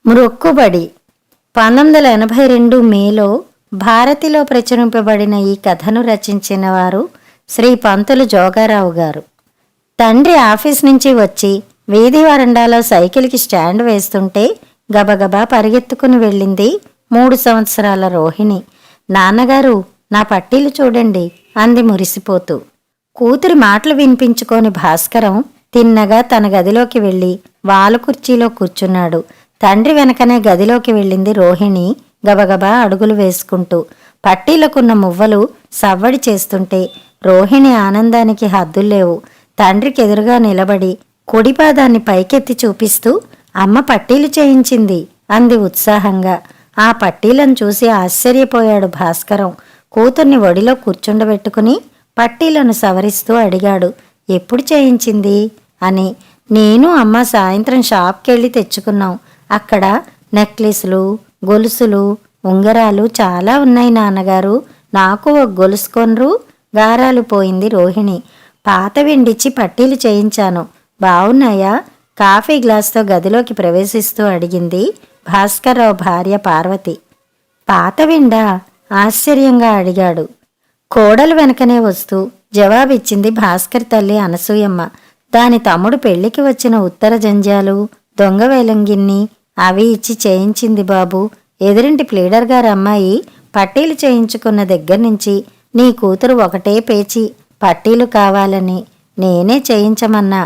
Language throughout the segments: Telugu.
మ్రొక్కుబడి 1982 మేలో భారతిలో ప్రచురింపబడిన ఈ కథను రచించిన వారు శ్రీ పంతులు జోగారావు గారు. తండ్రి ఆఫీస్ నుంచి వచ్చి వీధి వరండాలో సైకిల్కి స్టాండ్ వేస్తుంటే గబగబా పరిగెత్తుకుని వెళ్ళింది 3 సంవత్సరాల రోహిణి. నాన్నగారు, నా పట్టీలు చూడండి అంది మురిసిపోతూ. కూతురి మాటలు వినిపించుకొని భాస్కరం తిన్నగా తన గదిలోకి వెళ్ళి వాలు కుర్చీలో కూర్చున్నాడు. తండ్రి వెనకనే గదిలోకి వెళ్ళింది రోహిణి గబగబా అడుగులు వేసుకుంటూ. పట్టీలకున్న మువ్వలు సవ్వడి చేస్తుంటే రోహిణి ఆనందానికి హద్దుల్లేవు. తండ్రికి ఎదురుగా నిలబడి కుడిపాదాన్ని పైకెత్తి చూపిస్తూ అమ్మ పట్టీలు చేయించింది అంది ఉత్సాహంగా. ఆ పట్టీలను చూసి ఆశ్చర్యపోయాడు భాస్కరం. కూతుర్ని ఒడిలో కూర్చుండబెట్టుకుని పట్టీలను సవరిస్తూ అడిగాడు, ఎప్పుడు చేయించింది అని. నేను అమ్మ సాయంత్రం షాప్కెళ్ళి తెచ్చుకున్నాం. అక్కడ నెక్లెస్లు, గొలుసులు, ఉంగరాలు చాలా ఉన్నాయి నాన్నగారు. నాకు ఒక గొలుసు కొనరు? గారాలు పోయింది రోహిణి. పాత వెండిచ్చి పట్టీలు చేయించాను. బావున్నాయా? కాఫీ గ్లాస్తో గదిలోకి ప్రవేశిస్తూ అడిగింది భాస్కర్రావు భార్య పార్వతి. పాత వెండా? ఆశ్చర్యంగా అడిగాడు. కోడలు వెనకనే వస్తూ జవాబిచ్చింది భాస్కర్ తల్లి అనసూయమ్మ. దాని తమ్ముడు పెళ్లికి వచ్చిన ఉత్తర జంజాలు, దొంగ వేలంగిన్ని అవి ఇచ్చి చేయించింది బాబు. ఎదురింటి ప్లీడర్ గారి అమ్మాయి పట్టీలు చేయించుకున్న దగ్గర నుంచి నీ కూతురు ఒకటే పేచి పట్టీలు కావాలని నేనే చేయించమన్నా.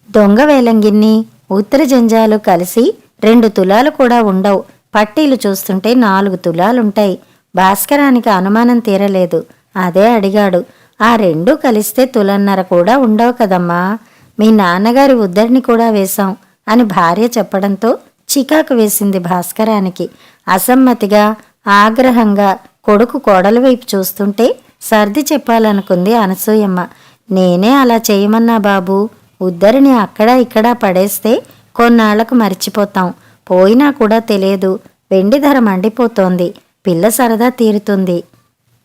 దొంగ వేలంగిన్ని, ఉత్తర జంజాలు కలిసి 2 తులాలు కూడా ఉండవు. పట్టీలు చూస్తుంటే 4 తులాలుంటాయి. భాస్కరానికి అనుమానం తీరలేదు. అదే అడిగాడు. ఆ 2 కలిస్తే తులన్నర కూడా ఉండవు కదమ్మా. మీ నాన్నగారి ఉద్దరిని కూడా వేశాం అని భార్య చెప్పడంతో చికాకు వేసింది భాస్కరానికి. అసమ్మతిగా, ఆగ్రహంగా కొడుకు కోడల వైపు చూస్తుంటే సర్ది చెప్పాలనుకుంది అనసూయమ్మ. నేనే అలా చేయమన్నా బాబు. ఉద్దరిని అక్కడా ఇక్కడా పడేస్తే కొన్నాళ్లకు మర్చిపోతాం. పోయినా కూడా తెలియదు. వెండి ధర మండిపోతోంది. పిల్ల సరదా తీరుతుంది.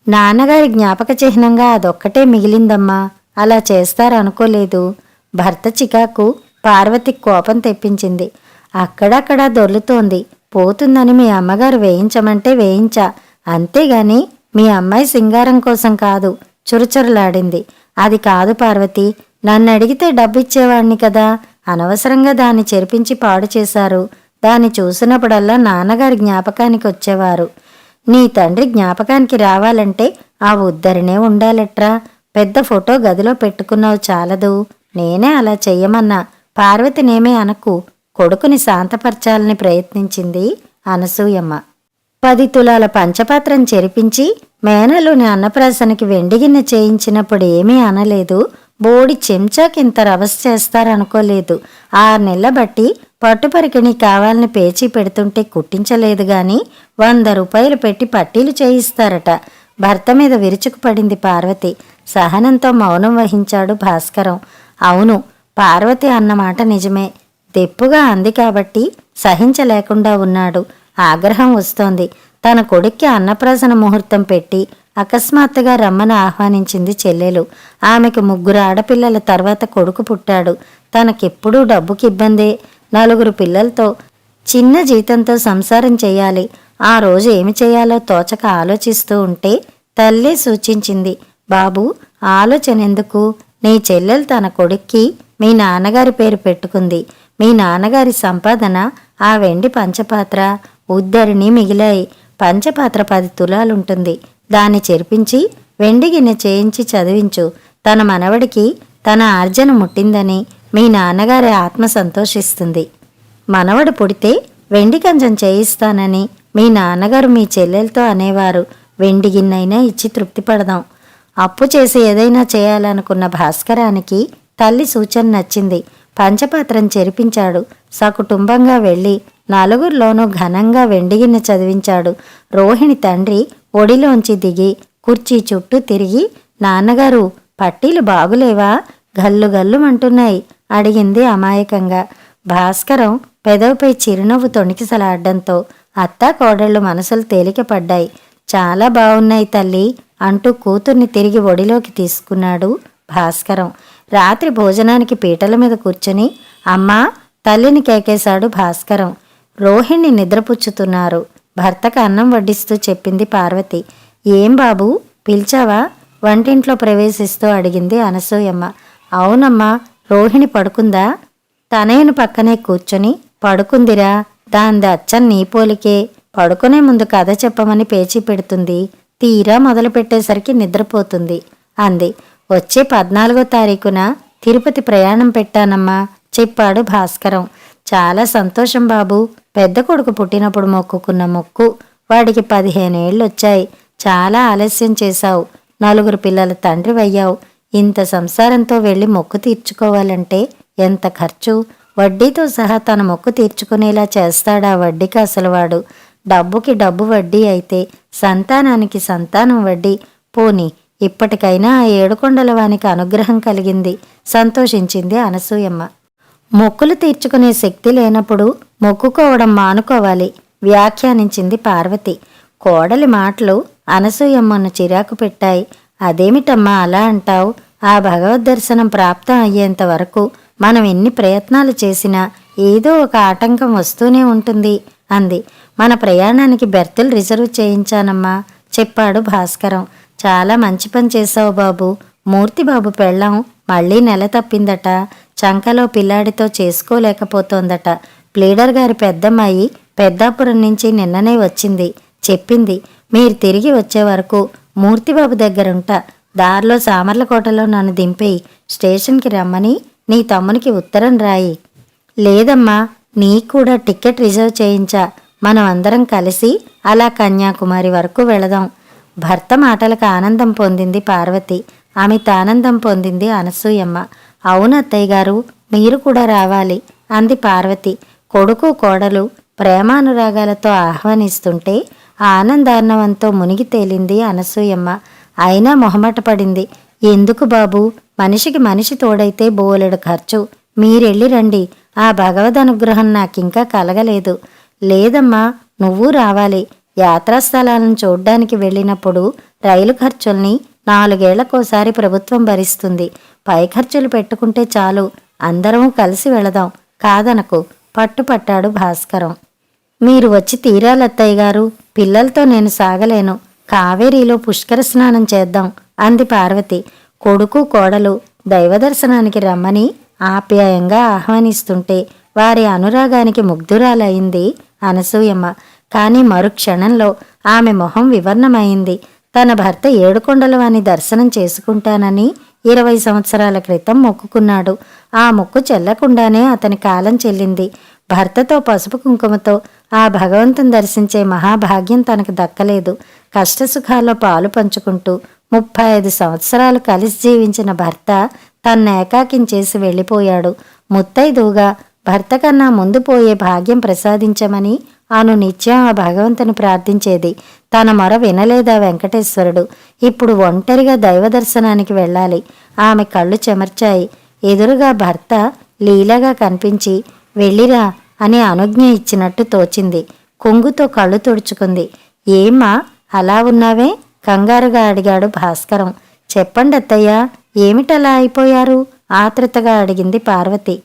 నాన్నగారి జ్ఞాపక చిహ్నంగా అదొక్కటే మిగిలిందమ్మా. అలా చేస్తారనుకోలేదు. భర్త చికాకు పార్వతికి కోపం తెప్పించింది. అక్కడక్కడా దొర్లుతోంది. పోతుందని మీ అమ్మగారు వేయించమంటే వేయించా. అంతేగాని మీ అమ్మాయి సింగారం కోసం కాదు. చురుచురులాడింది. అది కాదు పార్వతి. నన్ను అడిగితే డబ్బిచ్చేవాణ్ణి కదా. అనవసరంగా దాన్ని చెరిపించి పాడు చేశారు. దాన్ని చూసినప్పుడల్లా నాన్నగారి జ్ఞాపకానికి వచ్చేవారు. నీ తండ్రి జ్ఞాపకానికి రావాలంటే ఆ ఉద్దరినే ఉండాలట్రా. పెద్ద ఫోటో గదిలో పెట్టుకున్నావు చాలదు. నేనే అలా చెయ్యమన్నా. పార్వతినేమే అనకు. కొడుకుని శాంతపరచాలని ప్రయత్నించింది అనసూయమ్మ. 10 తులాల పంచపాత్రం చెరిపించి మేనలోని అన్నప్రాసనకి వెండిగిన్నె చేయించినప్పుడు ఏమీ అనలేదు. బోడి చెంచాకింత రవస్ చేస్తారనుకోలేదు. 6 నెలల బట్టి పట్టుపరికిణి కావాలని పేచీ పెడుతుంటే కుట్టించలేదు గాని 100 రూపాయలు పెట్టి పట్టీలు చేయిస్తారట. భర్త మీద విరుచుకుపడింది పార్వతి. సహనంతో మౌనం వహించాడు భాస్కరం. అవును, పార్వతి అన్నమాట నిజమే. దెప్పుగా అంది కాబట్టి సహించలేకుండా ఉన్నాడు. ఆగ్రహం వస్తోంది. తన కొడుక్కి అన్నప్రాసన ముహూర్తం పెట్టి అకస్మాత్తుగా రమ్మని ఆహ్వానించింది చెల్లెలు. ఆమెకు 3 ఆడపిల్లల తర్వాత కొడుకు పుట్టాడు. తనకెప్పుడూ డబ్బుకి ఇబ్బందే. 4 పిల్లలతో చిన్న జీతంతో సంసారం చేయాలి. ఆ రోజు ఏమి చేయాలో తోచక ఆలోచిస్తూ ఉంటే తల్లే సూచించింది, బాబు ఆలోచన ఎందుకు? నీ చెల్లెలు తన కొడుక్కి మీ నాన్నగారి పేరు పెట్టుకుంది. మీ నాన్నగారి సంపాదన ఆ వెండి పంచపాత్ర, ఉద్దరిని మిగిలాయి. పంచపాత్ర 10 తులాలుంటుంది. దాన్ని చెరిపించి వెండి గిన్నె చేయించి చదివించు. తన మనవడికి తన ఆర్జన ముట్టిందని మీ నాన్నగారి ఆత్మ సంతోషిస్తుంది. మనవడు పుడితే వెండి కంచం చేయిస్తానని మీ నాన్నగారు మీ చెల్లెలతో అనేవారు. వెండి గిన్నెైనా ఇచ్చి తృప్తిపడదాం. అప్పు చేసి ఏదైనా చేయాలనుకున్న భాస్కరానికి తల్లి సూచన నచ్చింది. పంచపాత్రం చెరిపించాడు. సకుటుంబంగా వెళ్ళి 4గురిలోనూ ఘనంగా వెండిగిన్నె చదివించాడు. రోహిణి తండ్రి ఒడిలోంచి దిగి కుర్చీ చుట్టూ తిరిగి, నాన్నగారు పట్టీలు బాగులేవా? గల్లు గల్లుమంటున్నాయి అడిగింది అమాయకంగా. భాస్కరం పెదవిపై చిరునవ్వు తొణికిసలాడ్డంతో అత్తా కోడళ్ళు మనసులు తేలికపడ్డాయి. చాలా బావున్నాయి తల్లి అంటూ కూతుర్ని తిరిగి ఒడిలోకి తీసుకున్నాడు భాస్కరం. రాత్రి భోజనానికి పీటల మీద కూర్చుని అమ్మా తల్లిని కేకేశాడు భాస్కరం. రోహిణి నిద్రపుచ్చుతున్నారు. భర్తకు అన్నం వడ్డిస్తూ చెప్పింది పార్వతి. ఏం బాబూ, పిలిచావా? వంటింట్లో ప్రవేశిస్తూ అడిగింది అనసూయమ్మ. అవునమ్మా. రోహిణి పడుకుందా? తనయుని పక్కనే కూర్చొని పడుకుందిరా. దాంది అచ్చం నీ పోలికే. పడుకునే ముందు కథ చెప్పమని పేచీ పెడుతుంది. తీరా మొదలు పెట్టేసరికి నిద్రపోతుంది అంది. వచ్చే 14వ తారీఖున తిరుపతి ప్రయాణం పెట్టానమ్మా చెప్పాడు భాస్కరం. చాలా సంతోషం బాబు. పెద్ద కొడుకు పుట్టినప్పుడు మొక్కుకున్న మొక్కు. వాడికి 15 ఏళ్ళొచ్చాయి. చాలా ఆలస్యం చేశావు. 4 పిల్లల తండ్రివయ్యావు. ఇంత సంసారంతో వెళ్ళి మొక్కు తీర్చుకోవాలంటే ఎంత ఖర్చు? వడ్డీతో సహా తన మొక్కు తీర్చుకునేలా చేస్తాడా వడ్డీకి అసలువాడు? డబ్బుకి డబ్బు వడ్డీ అయితే సంతానానికి సంతానం వడ్డీ. పోని ఇప్పటికైనా ఆ 7 కొండల వానికి అనుగ్రహం కలిగింది సంతోషించింది అనసూయమ్మ. మొక్కులు తీర్చుకునే శక్తి లేనప్పుడు మొక్కుకోవడం మానుకోవాలి వ్యాఖ్యానించింది పార్వతి. కోడలి మాటలు అనసూయమ్మను చిరాకు పెట్టాయి. అదేమిటమ్మా అలా అంటావు? ఆ భగవద్ దర్శనం ప్రాప్తం అయ్యేంత వరకు మనం ఎన్ని ప్రయత్నాలు చేసినా ఏదో ఒక ఆటంకం వస్తూనే ఉంటుంది అంది. మన ప్రయాణానికి బెర్తులు రిజర్వ్ చేయించానమ్మా చెప్పాడు భాస్కరం. చాలా మంచి పని చేశావు బాబు. మూర్తిబాబు పెళ్ళాం మళ్ళీ నెల తప్పిందట. చంకలో పిల్లాడితో చేసుకోలేకపోతోందట. ప్లీడర్ గారి పెద్దమ్మాయి పెద్దాపురం నుంచి నిన్ననే వచ్చింది. చెప్పింది, మీరు తిరిగి వచ్చే వరకు మూర్తిబాబు దగ్గరుంటా. దారిలో సామర్లకోటలో నన్ను దింపేయి. స్టేషన్కి రమ్మని నీ తమ్మునికి ఉత్తరం రాయి. లేదమ్మా, నీకు కూడా టికెట్ రిజర్వ్ చేయించా. మనం అందరం కలిసి అలా కన్యాకుమారి వరకు వెళదాం. భర్త మాటలకు ఆనందం పొందింది పార్వతి. ఆమెతో ఆనందం పొందింది అనసూయమ్మ. అవును అత్తయ్య గారు, మీరు కూడా రావాలి అంది పార్వతి. కొడుకు కోడలు ప్రేమానురాగాలతో ఆహ్వానిస్తుంటే ఆనందార్ణవంతో మునిగి తేలింది అనసూయమ్మ. అయినా మొహమాట పడింది. ఎందుకు బాబు, మనిషికి మనిషి తోడైతే బోలెడు ఖర్చు. మీరెళ్ళి రండి. ఆ భగవద్ అనుగ్రహం నాకింకా కలగలేదు. లేదమ్మా, నువ్వు రావాలి. యాత్రాస్థలాలను చూడ్డానికి వెళ్ళినప్పుడు రైలు ఖర్చుల్ని 4 ఏళ్లకోసారి ప్రభుత్వం భరిస్తుంది. పై ఖర్చులు పెట్టుకుంటే చాలు. అందరము కలిసి వెళదాం. కాదనకు పట్టుపట్టాడు భాస్కరం. మీరు వచ్చి తీరాలత్తయ్య గారు. పిల్లలతో నేను సాగలేను. కావేరీలో పుష్కర స్నానం చేద్దాం అంది పార్వతి. కొడుకు కోడలు దైవదర్శనానికి రమ్మని ఆప్యాయంగా ఆహ్వానిస్తుంటే వారి అనురాగానికి ముగ్ధురాలయ్యింది అనసూయమ్మ. కాని మరుక్షణంలో ఆమె మొహం వివర్ణమైంది. తన భర్త 7 కొండల వాని దర్శనం చేసుకుంటానని 20 సంవత్సరాల క్రితం మొక్కుకున్నాడు. ఆ మొక్కు చెల్లకుండానే అతని కాలం చెల్లింది. భర్తతో పసుపు కుంకుమతో ఆ భగవంతుని దర్శించే మహాభాగ్యం తనకు దక్కలేదు. కష్టసుఖాల్లో పాలు పంచుకుంటూ 35 సంవత్సరాలు కలిసి జీవించిన భర్త తన్ను ఏకాకించేసి వెళ్ళిపోయాడు. ముత్తైదువుగా భర్త కన్నా ముందు పోయే భాగ్యం ప్రసాదించమని ఆను నిత్యం ఆ భగవంతుని ప్రార్థించేది. తన మొర వినలేదా వెంకటేశ్వరుడు? ఇప్పుడు ఒంటరిగా దైవ దర్శనానికి వెళ్ళాలి. ఆమె కళ్ళు చెమర్చాయి. ఎదురుగా భర్త లీలగా కనిపించి వెళ్ళిరా అని అనుజ్ఞ ఇచ్చినట్టు తోచింది. కొంగుతో కళ్ళు తుడుచుకుంది. ఏమ్మా అలా ఉన్నావే కంగారుగా అడిగాడు భాస్కరం. చెప్పండి అత్తయ్య, ఏమిటలా అయిపోయారు? ఆతృతగా అడిగింది పార్వతి.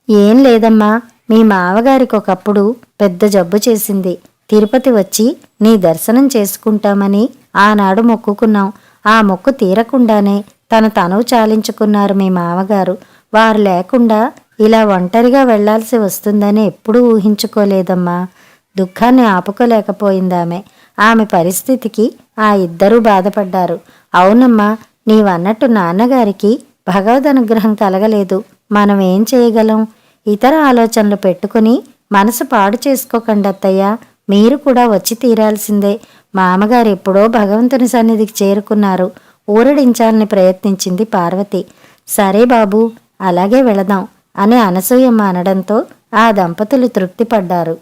ఏం లేదమ్మా, మీ మావగారికి ఒకప్పుడు పెద్ద జబ్బు చేసింది. తిరుపతి వచ్చి నీ దర్శనం చేసుకుంటామని ఆనాడు మొక్కుకున్నాం. ఆ మొక్కు తీరకుండానే తన తనువు చాలించుకున్నారు మీ మావగారు. వారు లేకుండా ఇలా ఒంటరిగా వెళ్లాల్సి వస్తుందని ఎప్పుడూ ఊహించుకోలేదమ్మా. దుఃఖాన్ని ఆపుకోలేకపోయిందామె. ఆమె పరిస్థితికి ఆ ఇద్దరూ బాధపడ్డారు. అవునమ్మా, నీవన్నట్టు నాన్నగారికి భగవద్ అనుగ్రహం కలగలేదు. మనం ఏం చేయగలం? ఇతర ఆలోచనలు పెట్టుకుని మనసు పాడు చేసుకోకండి అత్తయ్య. మీరు కూడా వచ్చి తీరాల్సిందే. మామగారు ఎప్పుడో భగవంతుని సన్నిధికి చేరుకున్నారు. ఊరడించాలని ప్రయత్నించింది పార్వతి. సరే బాబు, అలాగే వెళదాం అని అనసూయమ్మ అనడంతో ఆ దంపతులు తృప్తిపడ్డారు.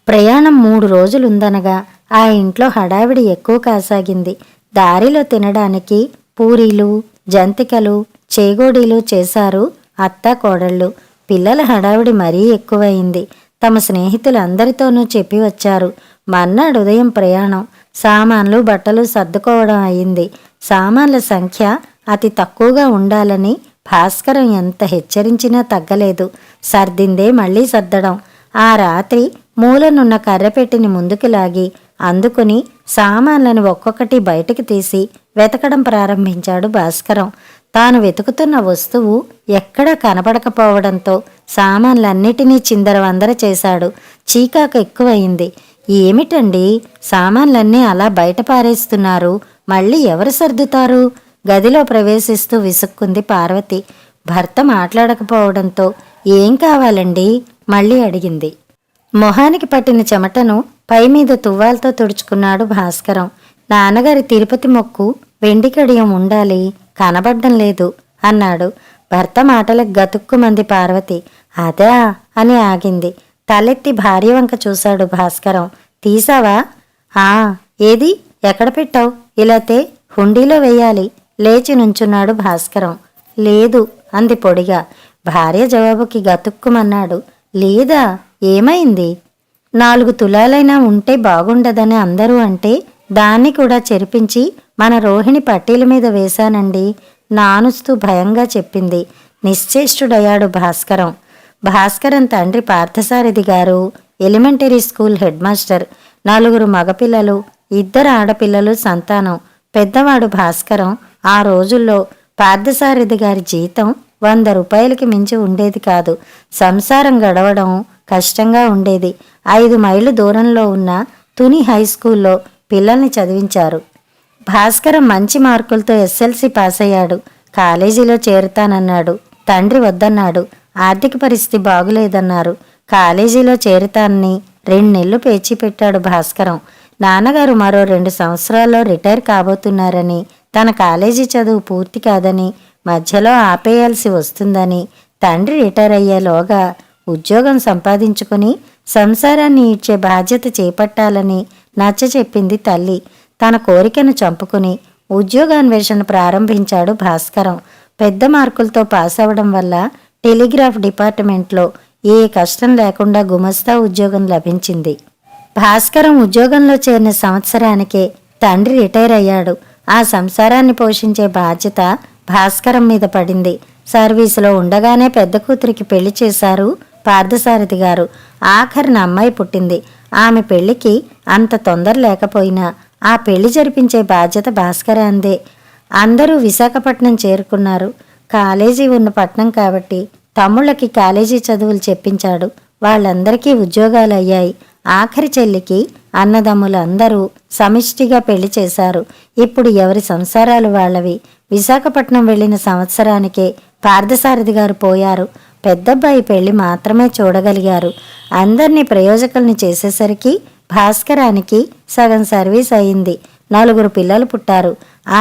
ప్రయాణం 3 రోజులుందనగా ఆ ఇంట్లో హడావిడి ఎక్కువ కాసాగింది. దారిలో తినడానికి పూరీలు, జంతికలు, చేగోడీలు చేశారు అత్తా కోడళ్ళు. పిల్లల హడావిడి మరీ ఎక్కువయింది. తమ స్నేహితులందరితోనూ చెప్పి వచ్చారు. మర్నాడు ఉదయం ప్రయాణం. సామాన్లు బట్టలు సర్దుకోవడం అయింది. సామాన్ల సంఖ్య అతి తక్కువగా ఉండాలని భాస్కరం ఎంత హెచ్చరించినా తగ్గలేదు. సర్దిందే మళ్లీ సర్దడం. ఆ రాత్రి మూలనున్న కర్రపెట్టిని ముందుకు లాగి అందుకుని సామాన్లను ఒక్కొక్కటి బయటికి తీసి వెతకడం ప్రారంభించాడు భాస్కరం. తాను వెతుకుతున్న వస్తువు ఎక్కడా కనపడకపోవడంతో సామాన్లన్నిటినీ చిందరవందర చేశాడు. చీకాకు ఎక్కువయింది. ఏమిటండి, సామాన్లన్నీ అలా బయట పారేస్తున్నారు? మళ్ళీ ఎవరు సర్దుతారు? గదిలో ప్రవేశిస్తూ విసుక్కుంది పార్వతి. భర్త మాట్లాడకపోవడంతో ఏం కావాలండి మళ్ళీ అడిగింది. మొహానికి పట్టిన చెమటను పైమీద తువ్వాలతో తుడుచుకున్నాడు భాస్కరం. నాన్నగారి తిరుపతి మొక్కు వెండి కడియం ఉండాలి, కనబడ్డం లేదు అన్నాడు. భర్త మాటలకు గతుక్కుమంది పార్వతి. అదా అని ఆగింది. తలెత్తి భార్య వంక చూశాడు భాస్కరం. తీసావా? ఏది, ఎక్కడ పెట్టావు? ఇలాతే హుండీలో వెయ్యాలి. లేచి నుంచున్నాడు భాస్కరం. లేదు అంది పొడిగా. భార్య జవాబుకి గతుక్కుమన్నాడు. లేదా, ఏమైంది? 4 తులాలైనా ఉంటే బాగుండదని అందరూ అంటే దాన్ని కూడా చెరిపించి మన రోహిణి పట్టీల మీద వేశానండి నానుస్తూ భయంగా చెప్పింది. నిశ్చేష్టుడయ్యాడు భాస్కరం. భాస్కరం తండ్రి పార్థసారథి గారు ఎలిమెంటరీ స్కూల్ హెడ్ మాస్టర్. 4 మగపిల్లలు, 2 ఆడపిల్లలు సంతానం. పెద్దవాడు భాస్కరం. ఆ రోజుల్లో పార్థసారథి గారి జీతం 100 రూపాయలకి మించి ఉండేది కాదు. సంసారం గడవడం కష్టంగా ఉండేది. 5 మైళ్ళు దూరంలో ఉన్న తుని హై స్కూల్లో పిల్లల్ని చదివించారు. భాస్కరం మంచి మార్కులతో ఎస్ఎల్సి పాస్ అయ్యాడు. కాలేజీలో చేరుతానన్నాడు. తండ్రి వద్దన్నాడు. ఆర్థిక పరిస్థితి బాగులేదన్నారు. కాలేజీలో చేరుతానని 2 నెలలు పేచీ పెట్టాడు భాస్కరం. నాన్నగారు మరో 2 సంవత్సరాల్లో రిటైర్ కాబోతున్నారని, తన కాలేజీ చదువు పూర్తి కాదని, మధ్యలో ఆపేయాల్సి వస్తుందని, తండ్రి రిటైర్ అయ్యేలోగా ఉద్యోగం సంపాదించుకుని సంసారాన్ని ఇచ్చే బాధ్యత చేపట్టాలని నచ్చచెప్పింది తల్లి. తన కోరికను చంపుకుని ఉద్యోగాన్వేషణ ప్రారంభించాడు భాస్కరం. పెద్ద మార్కులతో పాస్ అవడం వల్ల టెలిగ్రాఫ్ డిపార్ట్మెంట్లో ఏ కష్టం లేకుండా గుమస్తా ఉద్యోగం లభించింది. భాస్కరం ఉద్యోగంలో చేరిన సంవత్సరానికే తండ్రి రిటైర్ అయ్యాడు. ఆ సంసారాన్ని పోషించే బాధ్యత భాస్కరం మీద పడింది. సర్వీసులో ఉండగానే పెద్ద కూతురికి పెళ్లి చేశారు పార్థసారథి గారు. ఆఖరిన అమ్మాయి పుట్టింది. ఆమె పెళ్లికి అంత తొందర లేకపోయినా ఆ పెళ్లి జరిపించే బాధ్యత భాస్కరాందే. అందరూ విశాఖపట్నం చేరుకున్నారు. కాలేజీ ఉన్న పట్నం కాబట్టి తమ్ముళ్ళకి కాలేజీ చదువులు చెప్పించాడు. వాళ్ళందరికీ ఉద్యోగాలు అయ్యాయి. ఆఖరి చెల్లికి అన్నదమ్ములందరూ సమిష్టిగా పెళ్లి చేశారు. ఇప్పుడు ఎవరి సంసారాలు వాళ్ళవి. విశాఖపట్నం వెళ్లిన సంవత్సరానికే పార్థసారథి గారు పోయారు. పెద్దబ్బాయి పెళ్లి మాత్రమే చూడగలిగారు. అందర్నీ ప్రయోజకుల్ని చేసేసరికి భాస్కరానికి సగం సర్వీస్ అయింది. 4 పిల్లలు పుట్టారు.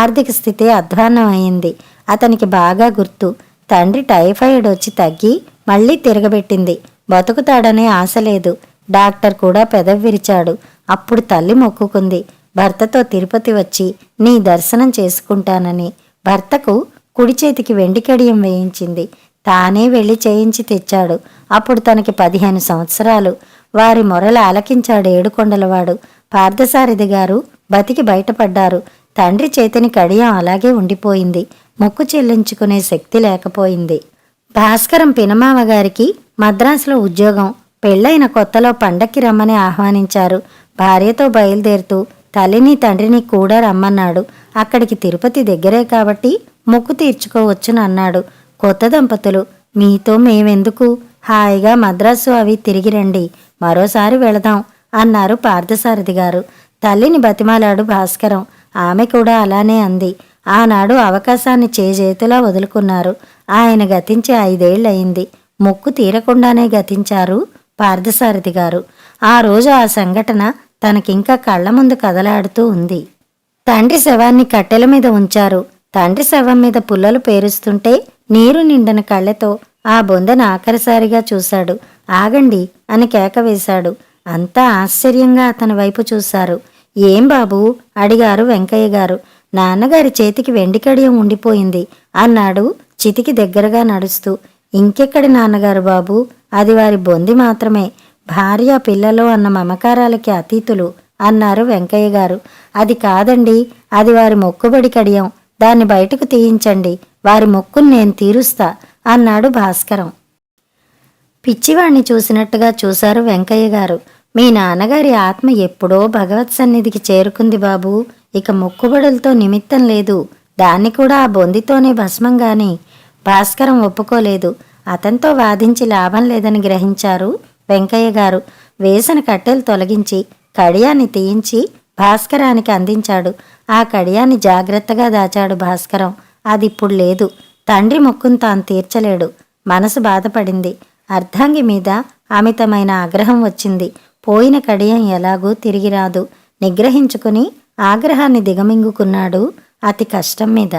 ఆర్థిక స్థితి అధ్వాన్నం అయింది. అతనికి బాగా గుర్తు. తండ్రి టైఫాయిడ్ వచ్చి తగ్గి మళ్లీ తిరగబెట్టింది. బతుకుతాడనే ఆశ లేదు. డాక్టర్ కూడా పెదవి విరిచాడు. అప్పుడు తల్లి మొక్కుకుంది. భర్తతో తిరుపతి వచ్చి నీ దర్శనం చేసుకుంటానని. భర్తకు కుడి చేతికి వెండి కడియం వేయించింది. తానే వెళ్లి చేయించి తెచ్చాడు. అప్పుడు తనకి 15 సంవత్సరాలు. వారి మొరలు ఆలకించాడు ఏడుకొండలవాడు. పార్థసారథి గారు బతికి బయటపడ్డారు. తండ్రి చేతిని కడియం అలాగే ఉండిపోయింది. మొక్కు చెల్లించుకునే శక్తి లేకపోయింది. భాస్కరం పినమామ గారికి మద్రాసులో ఉద్యోగం. పెళ్లైన కొత్తలో పండక్కి రమ్మని ఆహ్వానించారు. భార్యతో బయలుదేరుతూ తల్లిని తండ్రిని కూడా రమ్మన్నాడు. అక్కడికి తిరుపతి దగ్గరే కాబట్టి మొక్కు తీర్చుకోవచ్చును అన్నాడు. కొత్త దంపతులు, మీతో మేమెందుకు, హాయిగా మద్రాసు అవి తిరిగి రండి, మరోసారి వెళదాం అన్నారు పార్థసారథి గారు. తల్లిని బతిమాలాడు భాస్కరం. ఆమె కూడా అలానే అంది. ఆనాడు అవకాశాన్ని చేజేతులా వదులుకున్నారు. ఆయన గతించి 5 ఏళ్లయింది. మొక్కు తీరకుండానే గతించారు పార్థసారథి గారు. ఆ రోజు ఆ సంఘటన తనకింకా కళ్ల ముందు కదలాడుతూ ఉంది. తండ్రి శవాన్ని కట్టెల మీద ఉంచారు. తండ్రి శవం మీద పుల్లలు పేరుస్తుంటే నీరు నిండిన కళ్ళతో ఆ బొందను ఆఖరిసారిగా చూశాడు. ఆగండి అని కేక వేశాడు. అంతా ఆశ్చర్యంగా అతని వైపు చూశారు. ఏం బాబూ అడిగారు వెంకయ్య గారు. నాన్నగారి చేతికి వెండి కడియం ఉండిపోయింది అన్నాడు చితికి దగ్గరగా నడుస్తూ. ఇంకెక్కడి నాన్నగారు బాబూ, అది వారి బొంది మాత్రమే. భార్య పిల్లలు అన్న మమకారాలకి అతీతులు అన్నారు వెంకయ్య గారు. అది కాదండి, అది వారి మొక్కుబడి కడియం. దాన్ని బయటకు తీయించండి, వారి మొక్కును నేను తీరుస్తా అన్నాడు భాస్కరం. పిచ్చివాణ్ణి చూసినట్టుగా చూశారు వెంకయ్య గారు. మీ నాన్నగారి ఆత్మ ఎప్పుడో భగవత్ సన్నిధికి చేరుకుంది బాబూ. ఇక మొక్కుబడులతో నిమిత్తం లేదు. దాన్ని కూడా ఆ బొందితోనే భస్మంగాని. భాస్కరం ఒప్పుకోలేదు. అతనితో వాదించి లాభం లేదని గ్రహించారు వెంకయ్య గారు. వేసిన కట్టెలు తొలగించి కడియాన్ని తీయించి భాస్కరానికి అందించాడు. ఆ కడియాన్ని జాగ్రత్తగా దాచాడు భాస్కరం. అదిప్పుడు లేదు. తండ్రి మొక్కును తాను తీర్చలేడు. మనసు బాధపడింది. అర్ధాంగి మీద అమితమైన ఆగ్రహం వచ్చింది. పోయిన కడియం ఎలాగూ తిరిగి రాదు. నిగ్రహించుకుని ఆగ్రహాన్ని దిగమింగుకున్నాడు అతి కష్టం మీద.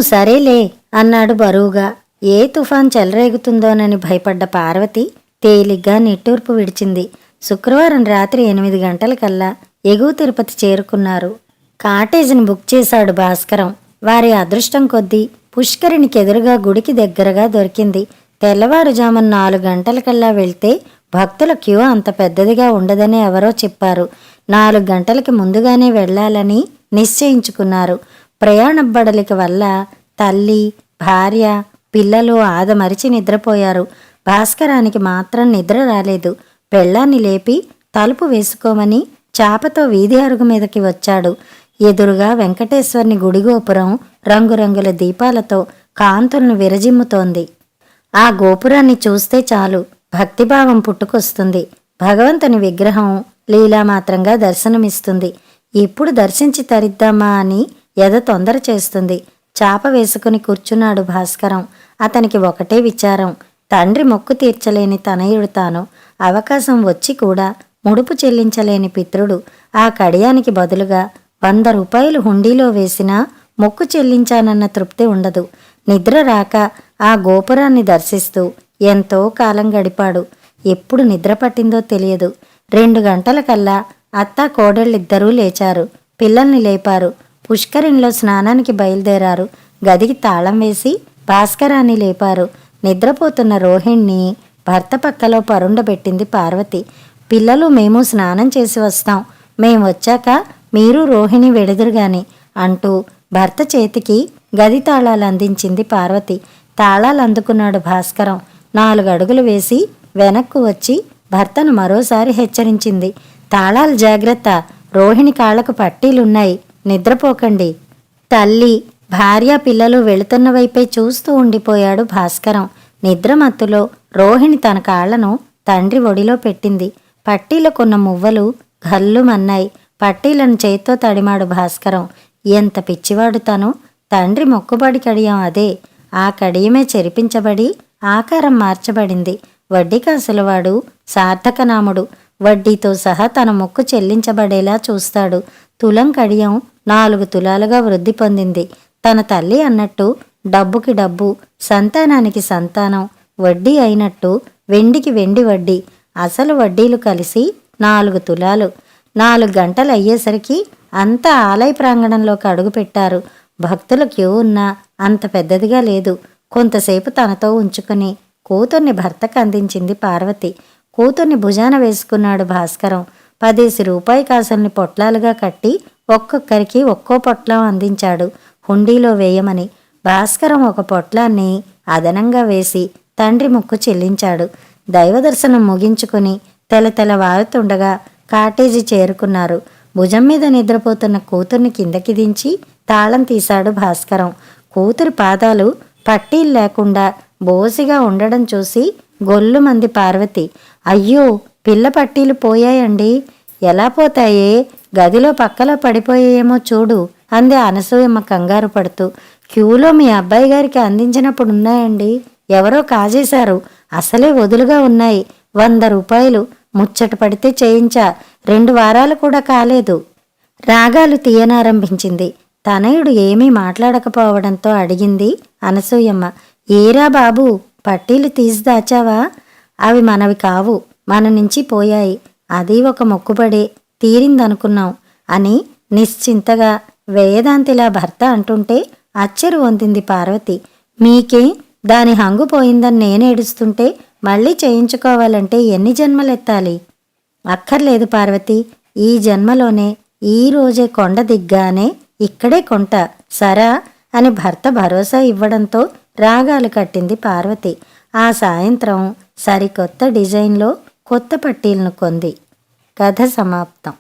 సరేలే అన్నాడు బరువుగా. ఏ తుఫాన్ చెలరేగుతుందోనని భయపడ్డ పార్వతి తేలిగ్గా నిట్టూర్పు విడిచింది. శుక్రవారం రాత్రి 8 గంటలకల్లా ఎగువ తిరుపతి చేరుకున్నారు. కాటేజీని బుక్ చేశాడు భాస్కరం. వారి అదృష్టం కొద్దీ పుష్కరిణికి ఎదురుగా గుడికి దగ్గరగా దొరికింది. తెల్లవారుజామున 4 గంటలకల్లా వెళ్తే భక్తుల క్యూ అంత పెద్దదిగా ఉండదని ఎవరో చెప్పారు. 4 గంటలకి ముందుగానే వెళ్లాలని నిశ్చయించుకున్నారు. ప్రయాణ బడలిక వల్ల తల్లి, భార్య, పిల్లలు ఆదమరిచి నిద్రపోయారు. భాస్కరానికి మాత్రం నిద్ర రాలేదు. పెళ్ళాన్ని లేపి తలుపు వేసుకోమని చాపతో వీధి అరుగు మీదకి వచ్చాడు. ఎదురుగా వెంకటేశ్వరుని గుడిగోపురం రంగురంగుల దీపాలతో కాంతులను విరజిమ్ముతోంది. ఆ గోపురాన్ని చూస్తే చాలు భక్తిభావం పుట్టుకొస్తుంది. భగవంతుని విగ్రహం లీలామాత్రంగా దర్శనమిస్తుంది. ఇప్పుడు దర్శించి తరిద్దామా అని ఎద తొందర చేస్తుంది. చాప వేసుకుని కూర్చున్నాడు భాస్కరం. అతనికి ఒకటే విచారం. తండ్రి మొక్కు తీర్చలేని తనయుడు తాను. అవకాశం వచ్చి కూడా ముడుపు చెల్లించలేని పితృడు. ఆ కడియానికి బదులుగా 100 రూపాయలు హుండీలో వేసినా మొక్కు చెల్లించానన్న తృప్తి ఉండదు. నిద్ర రాక ఆ గోపురాన్ని దర్శిస్తూ ఎంతో కాలం గడిపాడు. ఎప్పుడు నిద్ర పట్టిందో తెలియదు. 2 గంటలకల్లా అత్త కోడళ్ళిద్దరూ లేచారు. పిల్లల్ని లేపారు. పుష్కరిణిలో స్నానానికి బయలుదేరారు. గదికి తాళం వేసి భాస్కరాన్ని లేపారు. నిద్రపోతున్న రోహిణ్ణి భర్త పక్కలో పరుండబెట్టింది పార్వతి. పిల్లలు మేము స్నానం చేసి వస్తాం. మేం వచ్చాక మీరు రోహిణి వెడుదురుగాని అంటూ భర్త చేతికి గది తాళాలు అందించింది పార్వతి. తాళాలు అందుకున్నాడు భాస్కరం. 4 అడుగులు వేసి వెనక్కు వచ్చి భర్తను మరోసారి హెచ్చరించింది. తాళాలు జాగ్రత్త. రోహిణి కాళ్లకు పట్టీలున్నాయి. నిద్రపోకండి. తల్లి, భార్య, పిల్లలు వెళుతున్న వైపే చూస్తూ ఉండిపోయాడు భాస్కరం. నిద్రమత్తులో రోహిణి తన కాళ్లను తండ్రి ఒడిలో పెట్టింది. పట్టీలకున్న మువ్వలు గల్లుమన్నాయి. పట్టీలను చేత్తో తడిమాడు భాస్కరం. ఎంత పిచ్చివాడు తను. తండ్రి మొక్కుబడి కడియం అదే. ఆ కడియమే చెరిపించబడి ఆకారం మార్చబడింది. వడ్డీ కాసులవాడు సార్థకనాముడు. వడ్డీతో సహా తన మొక్కు చెల్లించబడేలా చూస్తాడు. తులం కడియం 4 తులాలుగా వృద్ధి పొందింది. తన తల్లి అన్నట్టు డబ్బుకి డబ్బు, సంతానానికి సంతానం, వడ్డీ అయినట్టు వెండికి వెండి వడ్డీ, అసలు వడ్డీలు కలిసి 4 తులాలు. 4 గంటలు అయ్యేసరికి అంతా ఆలయ ప్రాంగణంలోకి అడుగుపెట్టారు. భక్తుల క్యూ ఉన్నా అంత పెద్దదిగా లేదు. కొంతసేపు తనతో ఉంచుకుని కూతుర్ని భర్తకు అందించింది పార్వతి. కూతుర్ని భుజాన వేసుకున్నాడు భాస్కరం. 10 రూపాయి కాసుల్ని పొట్లాలుగా కట్టి ఒక్కొక్కరికి ఒక్కో పొట్లం అందించాడు హుండీలో వేయమని. భాస్కరం ఒక పొట్లాన్ని అదనంగా వేసి తండ్రి మొక్కు చెల్లించాడు. దైవదర్శనం ముగించుకుని తెలతెలవారుతుండగా కాటేజీ చేరుకున్నారు. భుజం మీద నిద్రపోతున్న కూతుర్ని కిందకి దించి తాళం తీశాడు భాస్కరం. కూతురి పాదాలు పట్టీలు లేకుండా బోసిగా ఉండడం చూసి గొల్లుమంది పార్వతి. అయ్యో, పిల్ల పట్టీలు పోయాయండి. ఎలా పోతాయే? గదిలో పక్కలో పడిపోయాయేమో చూడు అంది అనసూయమ్మ కంగారు పడుతూ. క్యూలో మీ అబ్బాయి గారికి అందించినప్పుడు ఉన్నాయండి. ఎవరో కాజేశారు. అసలే వదులుగా ఉన్నాయి. 100 రూపాయలు. ముచ్చట పడితే చేయించా. 2 వారాలు కూడా కాలేదు. రాగాలు తీయనారంభించింది. తనయుడు ఏమీ మాట్లాడకపోవడంతో అడిగింది అనసూయమ్మ. ఏరా బాబూ, పట్టీలు తీసి దాచావా? అవి మనవి కావు, మన నుంచి పోయాయి. అది ఒక మొక్కుబడే, తీరిందనుకున్నాం అని నిశ్చింతగా వేదాంతిలా భర్త అంటుంటే అచ్చెరు పొందింది పార్వతి. మీకే దాని హంగు పోయిందని నేనేడుస్తుంటే మళ్ళీ చేయించుకోవాలంటే ఎన్ని జన్మలెత్తాలి? అక్కర్లేదు పార్వతి, ఈ జన్మలోనే ఈ రోజే కొండ దిగ్గానే ఇక్కడే కొంట సరా అని భర్త భరోసా ఇవ్వడంతో రాగాలు కట్టింది పార్వతి. ఆ సాయంత్రం సరికొత్త డిజైన్లో కొత్త పట్టీలను కొంది. కథ సమాప్తం.